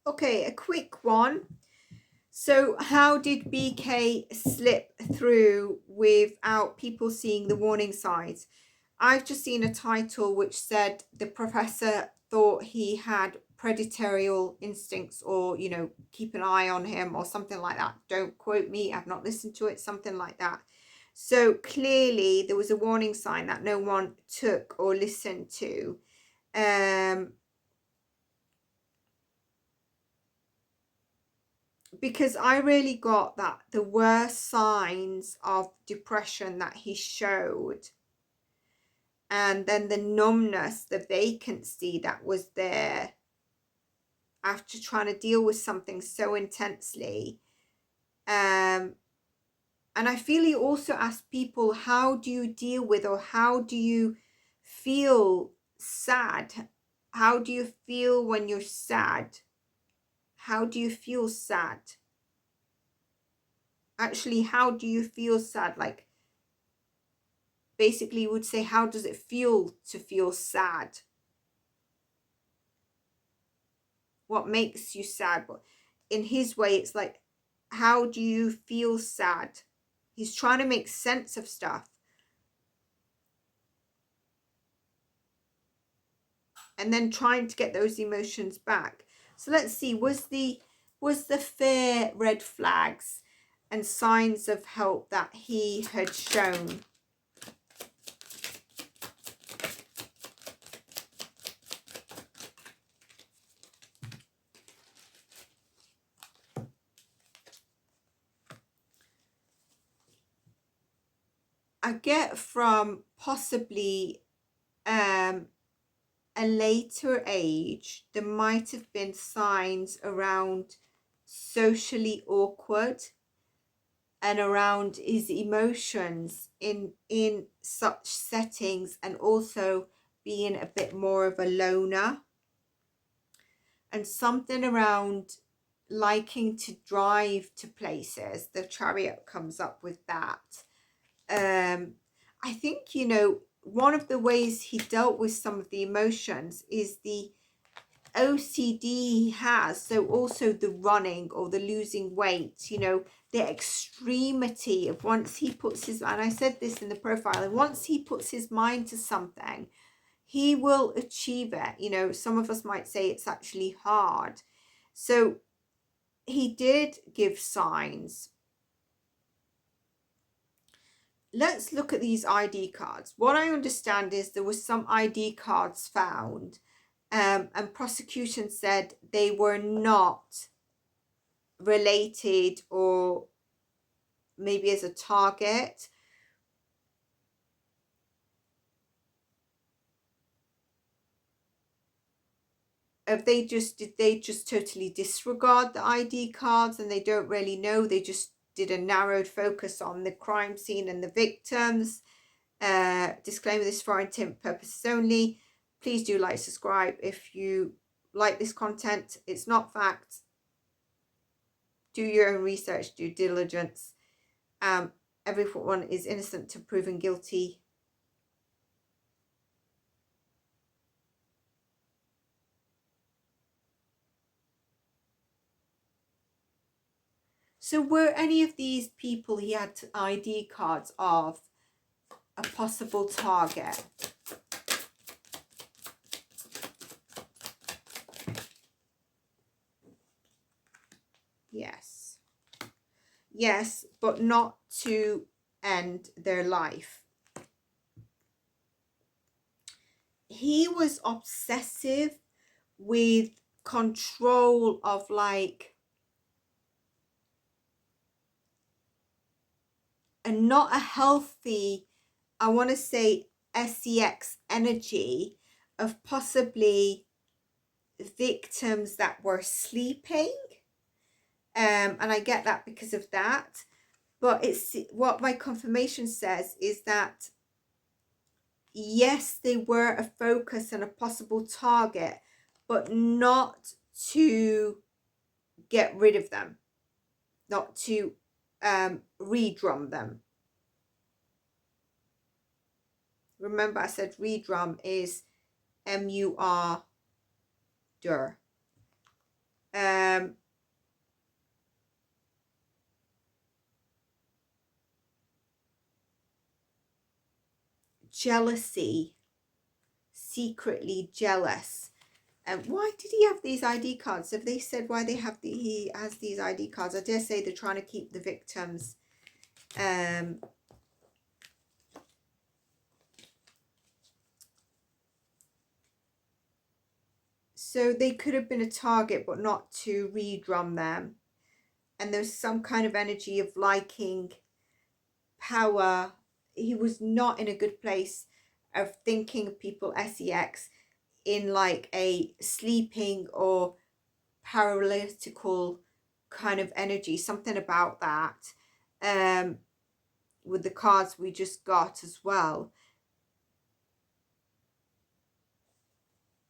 Okay, a quick one. So how did BK slip through without people seeing the warning signs? I've just seen a title which said the professor thought he had predatory instincts, or, you know, keep an eye on him or something like that. Don't quote me, I've not listened to it, something like that. So clearly there was a warning sign that no one took or listened to. Because I really got that there were signs of depression that he showed, and then the numbness, the vacancy that was there after trying to deal with something so intensely. And I feel he also asked people, how do you deal with, or how do you feel sad? How do you feel when you're sad? How do you feel sad? Actually, how do you feel sad? Like, basically would say, how does it feel to feel sad? What makes you sad? But in his way, it's like, how do you feel sad? He's trying to make sense of stuff. And then trying to get those emotions back. So let's see, was the fair red flags and signs of help that he had shown? I get from possibly a later age, there might have been signs around socially awkward and around his emotions in such settings, and also being a bit more of a loner, and something around liking to drive to places. The Chariot comes up with that. I think, you know, one of the ways he dealt with some of the emotions is the OCD he has. So also the running or the losing weight, you know, the extremity of once he puts his, and I said this in the profile, and once he puts his mind to something, he will achieve it. You know, some of us might say it's actually hard. So he did give signs. Let's look at these ID cards. What I understand is there was some ID cards found, and prosecution said they were not related, or maybe as a target. If they just, did they just totally disregard the ID cards and they don't really know? They just did a narrowed focus on the crime scene and the victims. Disclaimer, this for intent purposes only. Please do like, subscribe if you like this content. It's not fact. Do your own research, due diligence. Everyone is innocent to proven guilty. So were any of these people he had ID cards of a possible target? Yes. Yes, but not to end their life. He was obsessive with control of, like, and not a healthy, I want to say, sex energy of possibly victims that were sleeping. And I get that because of that. But it's what my confirmation says is that yes, they were a focus and a possible target, but not to get rid of them, not to redrum them. Remember, I said redrum is MUR. Jealousy, secretly jealous. And why did he have these ID cards? Have they said why they have he has these ID cards? I dare say they're trying to keep the victims so they could have been a target, but not to redrum them. And there's some kind of energy of liking power. He was not in a good place of thinking of people sex in like a sleeping or paralytical kind of energy, something about that, with the cards we just got as well.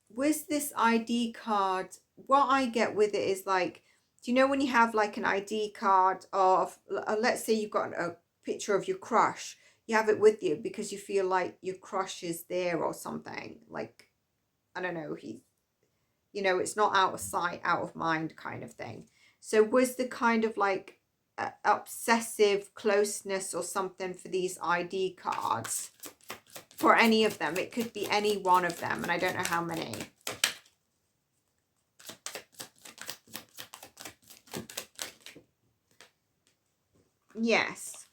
With this ID card, what I get with it is like, do you know when you have like an ID card of, let's say you've got a picture of your crush, you have it with you because you feel like your crush is there or something, like, I don't know, it's not out of sight, out of mind kind of thing. So was the kind of like obsessive closeness or something for these ID cards? For any of them, it could be any one of them, and I don't know how many. Yes.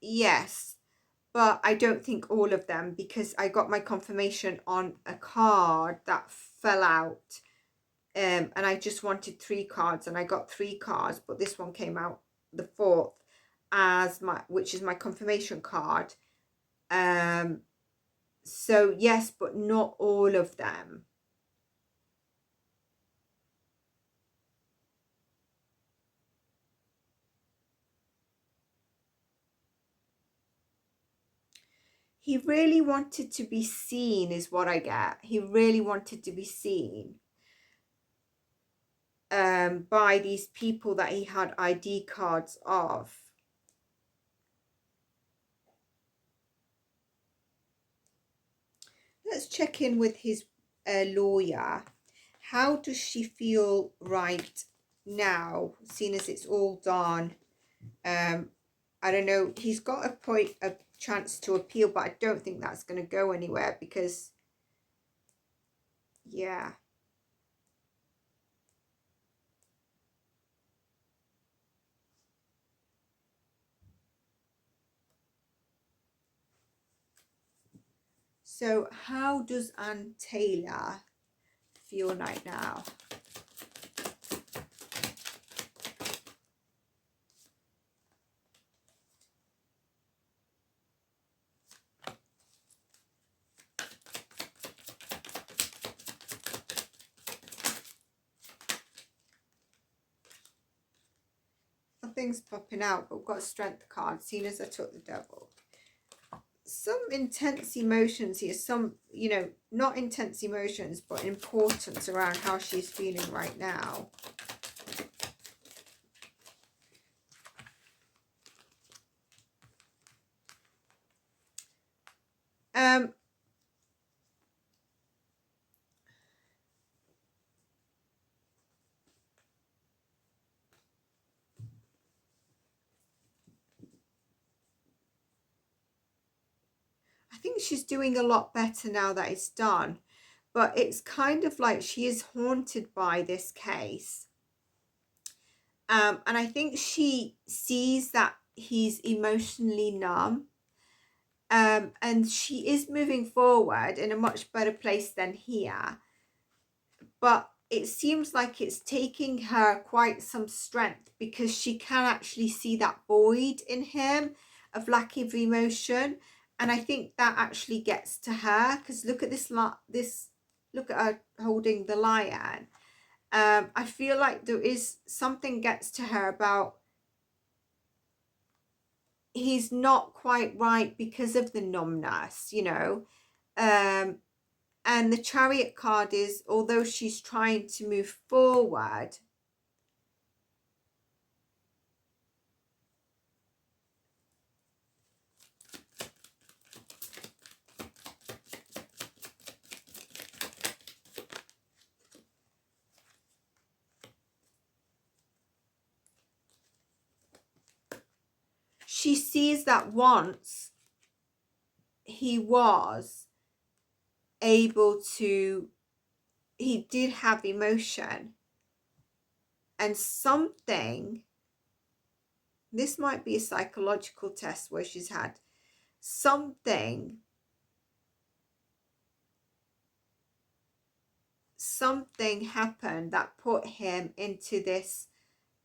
Yes. But I don't think all of them, because I got my confirmation on a card that fell out. And I just wanted 3 cards, and I got 3 cards, but this one came out the 4th as which is my confirmation card. So yes, but not all of them. He really wanted to be seen is what I get. He really wanted to be seen by these people that he had ID cards of. Let's check in with his lawyer. How does she feel right now, seeing as it's all done? I don't know. He's got a chance to appeal, but I don't think that's going to go anywhere because, yeah. So how does Ann Taylor feel right now? Nothing's popping out, but we've got a strength card, seeing as I took the devil. Some intense emotions here, some, not intense emotions, but importance around how she's feeling right now. I think she's doing a lot better now that it's done, but it's kind of like she is haunted by this case. And I think she sees that he's emotionally numb. And she is moving forward in a much better place than here. But it seems like it's taking her quite some strength, because she can actually see that void in him of lack of emotion. And I think that actually gets to her, because look at this, look at her holding the lion. I feel like there is something gets to her about he's not quite right because of the numbness, and the Chariot card is, although she's trying to move forward, she sees that once he was able to, he did have emotion, and something, this might be a psychological test where she's had something happened that put him into this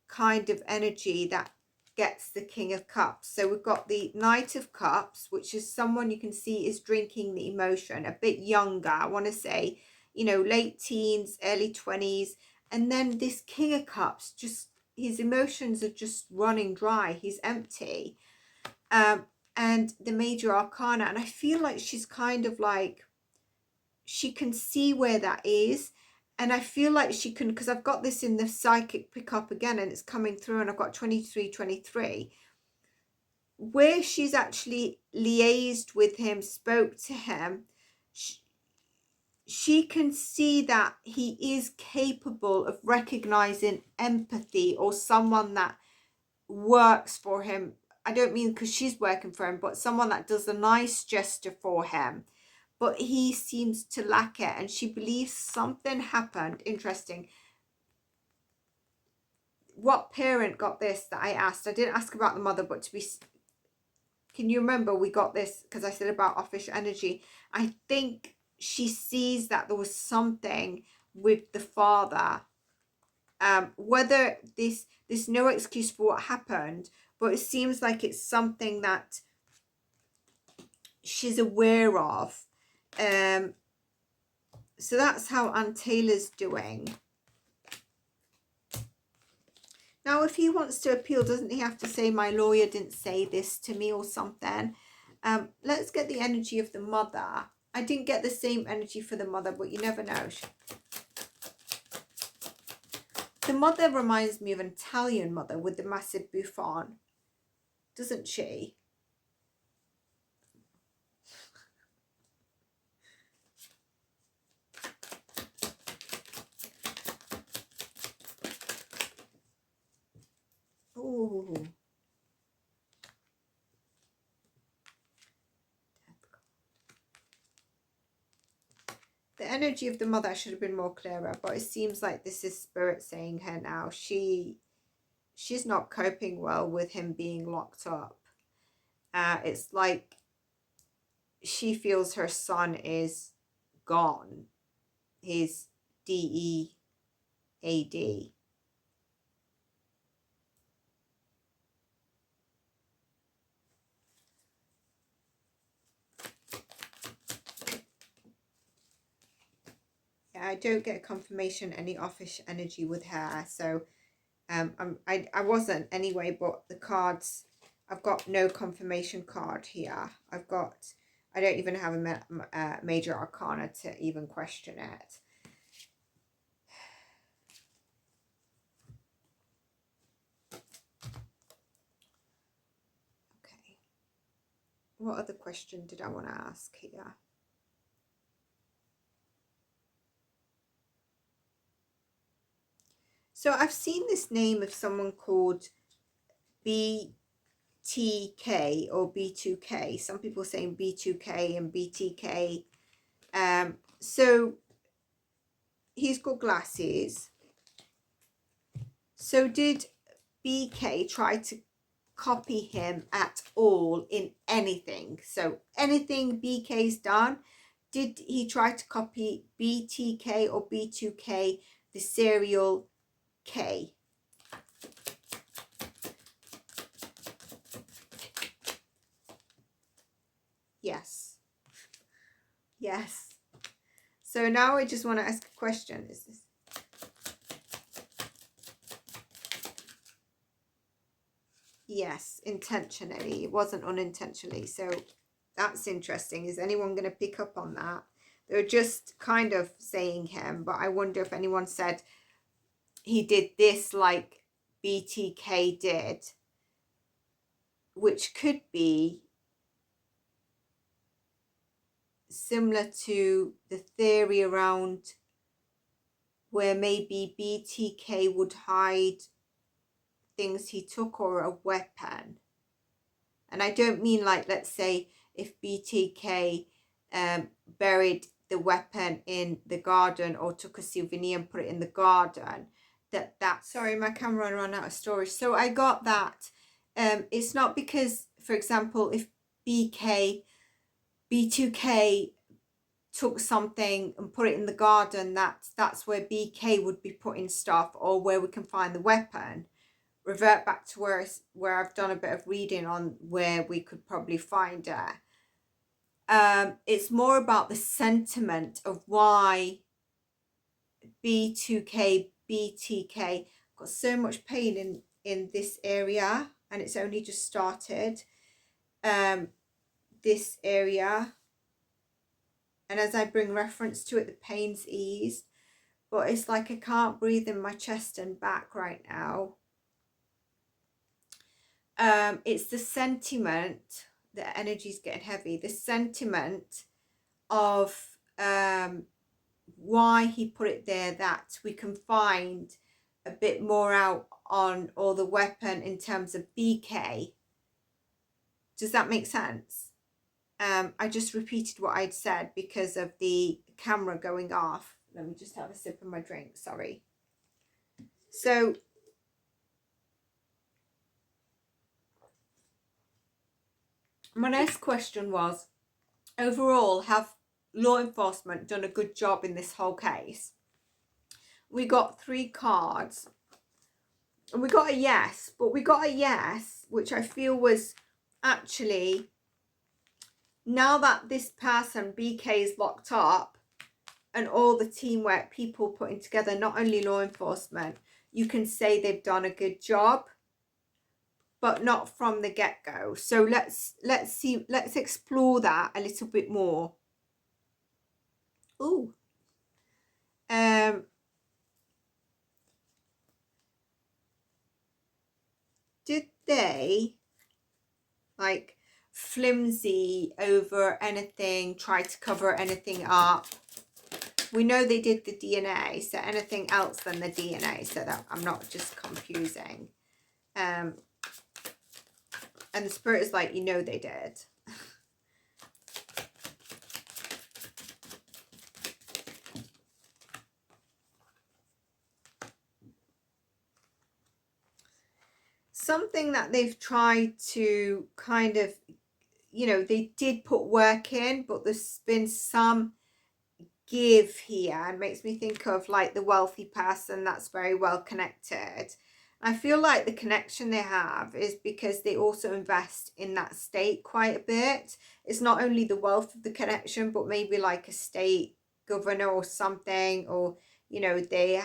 kind of energy that gets the King of Cups. So we've got the Knight of Cups, which is someone you can see is drinking the emotion, a bit younger, I want to say, you know, late teens, early 20s. And then this King of Cups, just his emotions are just running dry, he's empty. And the Major Arcana, and I feel like she's kind of like, she can see where that is. And I feel like she can, because I've got this in the psychic pickup again, and it's coming through, and I've got 23, where she's actually liaised with him, spoke to him. She can see that he is capable of recognizing empathy, or someone that works for him. I don't mean because she's working for him, but someone that does a nice gesture for him. But he seems to lack it, and she believes something happened. Interesting. What parent got this that I asked? I didn't ask about the mother, but to be... Can you remember we got this because I said about offish energy? I think she sees that there was something with the father. Whether there's no excuse for what happened, but it seems like it's something that she's aware of. So that's how Ann Taylor's doing. Now, if he wants to appeal, doesn't he have to say, my lawyer didn't say this to me or something? Let's get the energy of the mother. I didn't get the same energy for the mother, but you never know. The mother reminds me of an Italian mother with the massive bouffant, doesn't she? Ooh. The energy of the mother should have been more clearer, but it seems like this is spirit saying her now. She's not coping well with him being locked up. It's like she feels her son is gone. He's DEAD. Yeah, I don't get a confirmation any offish energy with her, so I wasn't anyway, but the cards, I've got no confirmation card here. I don't even have a major arcana to even question it. Okay, what other question did I want to ask here? So I've seen this name of someone called BTK or B2K. Some people saying B2K and BTK. So he's got glasses. So did BK try to copy him at all in anything? So anything BK's done, did he try to copy BTK or B2K, the serial K? Yes. Yes. So now I just want to ask a question. Is this... Yes, intentionally. It wasn't unintentionally. So that's interesting. Is anyone going to pick up on that? They're just kind of saying him, but I wonder if anyone said he did this like BTK did, which could be similar to the theory around where maybe BTK would hide things he took or a weapon. And I don't mean like, let's say if BTK buried the weapon in the garden or took a souvenir and put it in the garden, sorry, my camera ran out of storage. So I got that. It's not because, for example, if B2K took something and put it in the garden, that's where BK would be putting stuff, or where we can find the weapon. Revert back to where I've done a bit of reading on where we could probably find it. It's more about the sentiment of why B2K, BTK got so much pain in this area, and it's only just started. This area, and as I bring reference to it, the pain's eased, but it's like I can't breathe in my chest and back right now. It's the sentiment, the energy's getting heavy, the sentiment of why he put it there, that we can find a bit more out on, or the weapon in terms of BK. Does that make sense? I just repeated what I'd said because of the camera going off. Let me just have a sip of my drink, sorry. So my next question was, overall, have law enforcement done a good job in this whole case? We got 3 cards, and we got a yes, but we got a yes, which I feel was actually, now that this person, BK, is locked up, and all the teamwork, people putting together, not only law enforcement, you can say they've done a good job, but not from the get-go. So let's explore that a little bit more. Ooh. Did they like flimsy over anything, try to cover anything up? We know they did the DNA, so anything else than the DNA, so that I'm not just confusing. And the spirit is like, you know they did. Something that they've tried to kind of, you know, they did put work in, but there's been some give here, and makes me think of like the wealthy person that's very well connected. I feel like the connection they have is because they also invest in that state quite a bit. It's not only the wealth of the connection, but maybe like a state governor or something, or, you know, they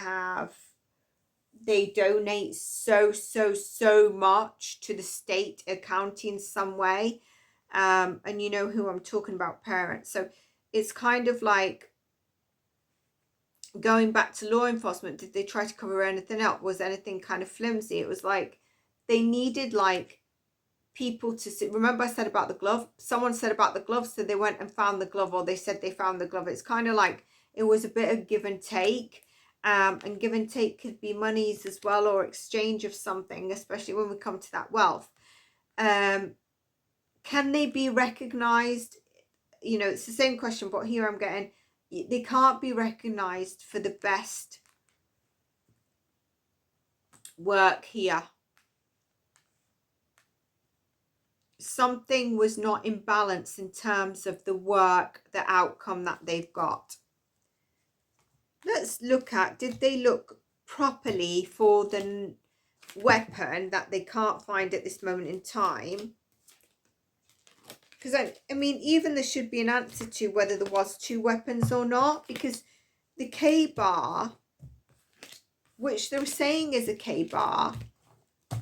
donate so much to the state account in some way. And you know who I'm talking about, parents. So it's kind of like, going back to law enforcement, did they try to cover anything up? Was anything kind of flimsy? It was like they needed like people to see. Remember I said about the glove? Someone said about the glove, so they went and found the glove, or they said they found the glove. It's kind of like it was a bit of give and take. And give and take could be monies as well, or exchange of something, especially when we come to that wealth. Can they be recognized? You know, it's the same question, but here I'm getting, they can't be recognized for the best work here. Something was not in balance in terms of the work, the outcome that they've got. Let's look at, did they look properly for the weapon that they can't find at this moment in time? Because I mean, even there should be an answer to whether there was 2 weapons or not, because the K bar, which they were saying is a K bar,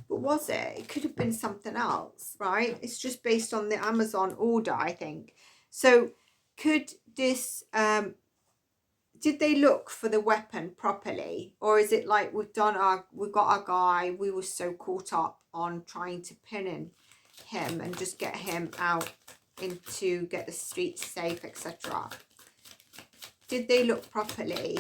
but was it? It could have been something else, right? It's just based on the Amazon order, I think. So could this, did they look for the weapon properly? Or is it like we've got our guy, we were so caught up on trying to pin in him and just get him out into, get the streets safe, etc. Did they look properly?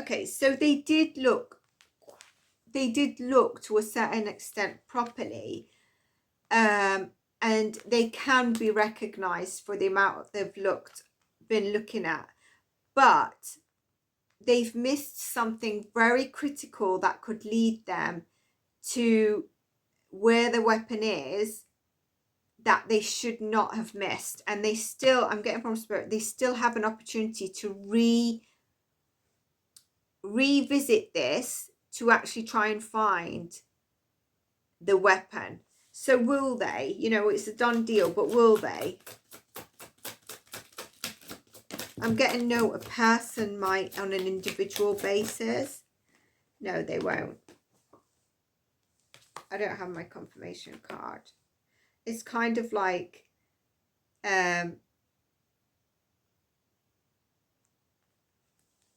Okay, so they did look to a certain extent properly, and they can be recognized for the amount they've been looking at, but they've missed something very critical that could lead them to where the weapon is, that they should not have missed. And they still, I'm getting from spirit, they still have an opportunity to revisit this, to actually try and find the weapon. So will they? You know, it's a done deal, but will they? I'm getting no, a person might on an individual basis. No, they won't. I don't have my confirmation card. It's kind of like,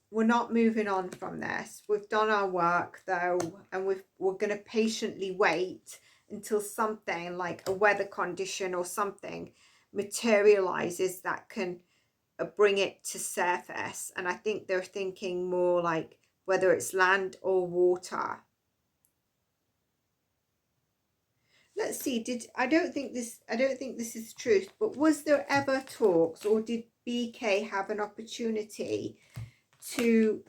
we're not moving on from this. We've done our work though, and we're going to patiently wait until something like a weather condition or something materializes that can bring it to surface. And I think they're thinking more like whether it's land or water. Let's see, I don't think this is truth, but was there ever talks, or did BK have an opportunity to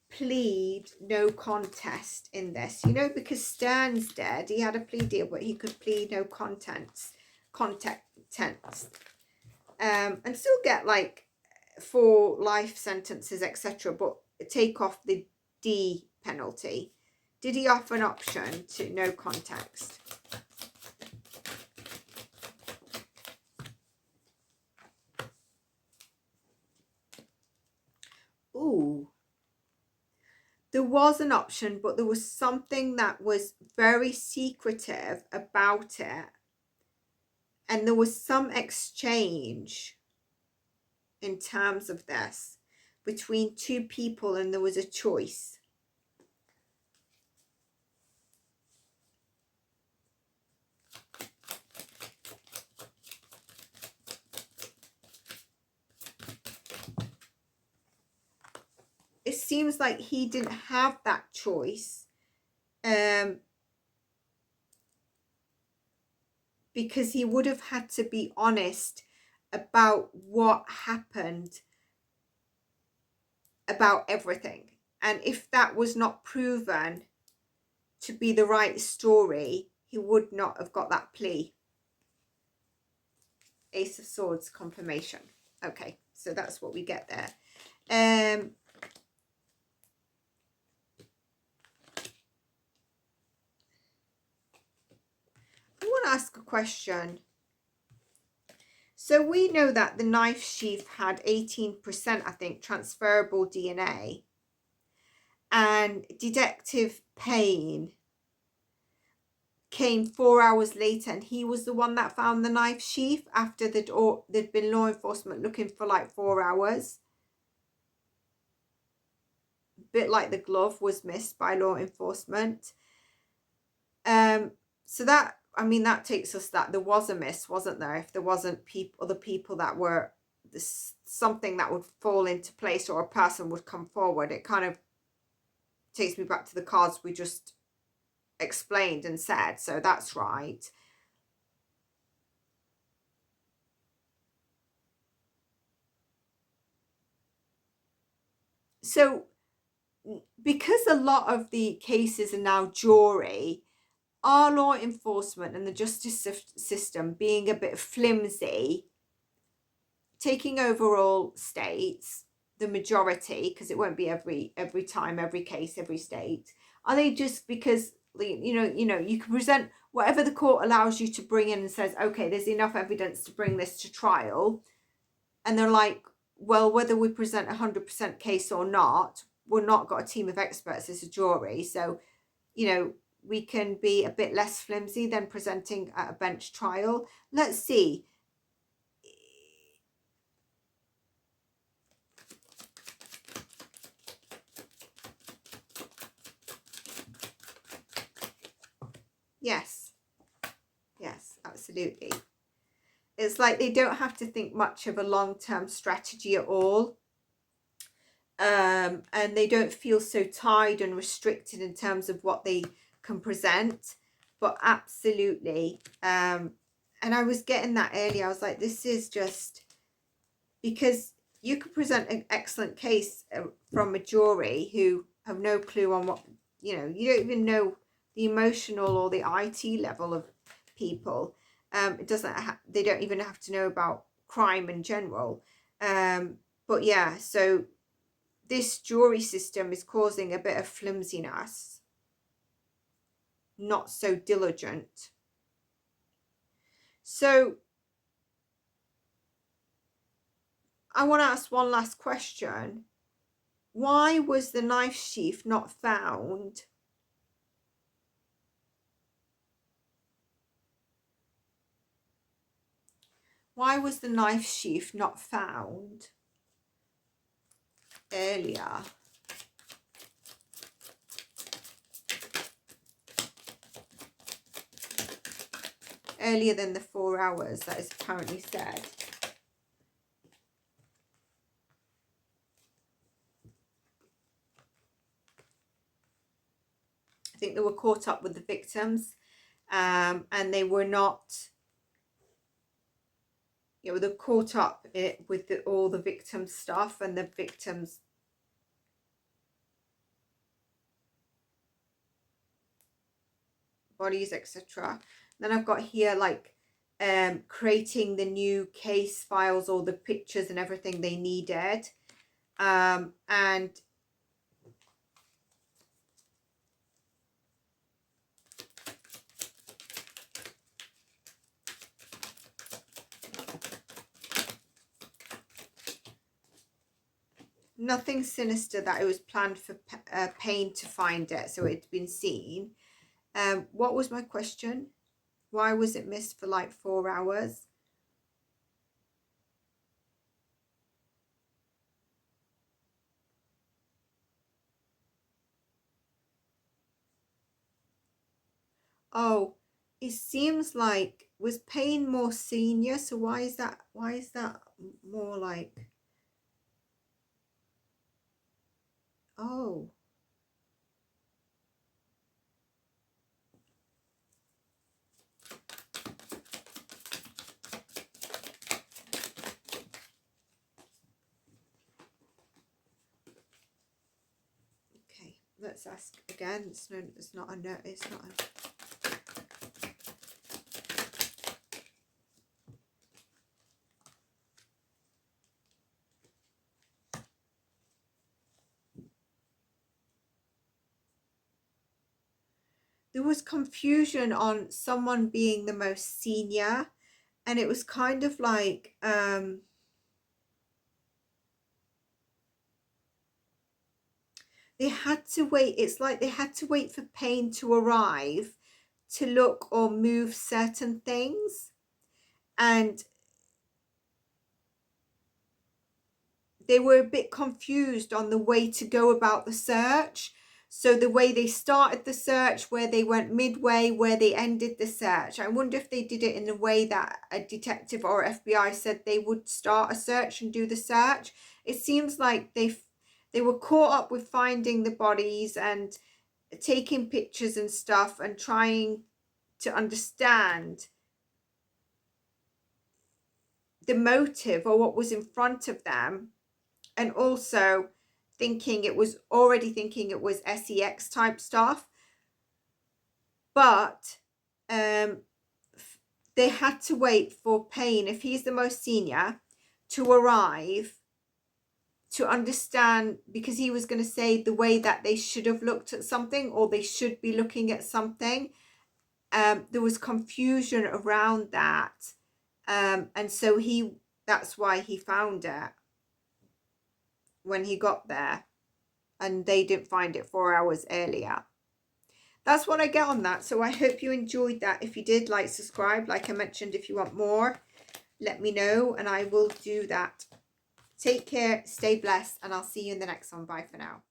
plead no contest in this? You know, because Stern's dead, he had a plea deal, but he could plead no contents, and still get like 4 life sentences, etc., but take off the D penalty. Did he offer an option to no context? Ooh. There was an option, but there was something that was very secretive about it. And there was some exchange in terms of this between 2 people, and there was a choice. It seems like he didn't have that choice, because he would have had to be honest about what happened, about everything. And if that was not proven to be the right story, he would not have got that plea. Ace of Swords confirmation. Okay, so that's what we get there. I want to ask a question. So we know that the knife sheath had 18%, I think, transferable DNA. And Detective Payne came 4 hours later, and he was the one that found the knife sheath after there'd been law enforcement looking for like 4 hours. A bit like the glove was missed by law enforcement. So that, I mean, that takes us that there was a miss, wasn't there? If there wasn't other people that were something that would fall into place, or a person would come forward, it kind of takes me back to the cards we just explained and said. So that's right. So because a lot of the cases are now jury, our law enforcement and the justice system being a bit flimsy, taking over all states, the majority, because it won't be every time, every case, every state, are they just because you know you can present whatever the court allows you to bring in and says, okay, there's enough evidence to bring this to trial, and they're like, well, whether we present 100% case or not, we're not got a team of experts as a jury, so you know we can be a bit less flimsy than presenting at a bench trial. Let's see. Yes, absolutely. It's like they don't have to think much of a long-term strategy at all. and they don't feel so tied and restricted in terms of what they can present. But absolutely, and I was getting that earlier. I was like, this is just, because you could present an excellent case from a jury who have no clue on what, you know, you don't even know the emotional or the IT level of people. It doesn't they don't even have to know about crime in general. But yeah, so this jury system is causing a bit of flimsiness, not so diligent. So I want to ask one last question. Why was the knife sheath not found? Why was the knife sheath not found earlier? Earlier than the 4 hours that is apparently said. I think they were caught up with the victims, and they were not, you know, they're caught up with all the victim stuff and the victims' bodies, etc. Then I've got here like creating the new case files, all the pictures and everything they needed, and nothing sinister, that it was planned for pain to find it, so it'd been seen. What was my question? Why was it missed for like 4 hours? Oh, it seems like, was Payne more senior? So why is that more like, oh. Okay, let's ask again. It's not a no, it's not a, there was confusion on someone being the most senior, and it was kind of like they had to wait. It's like they had to wait for Payne to arrive to look or move certain things, and they were a bit confused on the way to go about the search. So the way they started the search, where they went midway, where they ended the search. I wonder if they did it in a way that a detective or FBI said they would start a search and do the search. It seems like they were caught up with finding the bodies and taking pictures and stuff and trying to understand the motive or what was in front of them, and also already thinking it was SEX type stuff. But they had to wait for Payne, if he's the most senior, to arrive to understand, because he was going to say the way that they should have looked at something, or they should be looking at something. There was confusion around that, and so that's why he found it when he got there, and they didn't find it 4 hours earlier. That's what I get on that. So I hope you enjoyed that. If you did, like, subscribe. Like I mentioned, if you want more, let me know and I will do that. Take care, stay blessed, and I'll see you in the next one. Bye for now.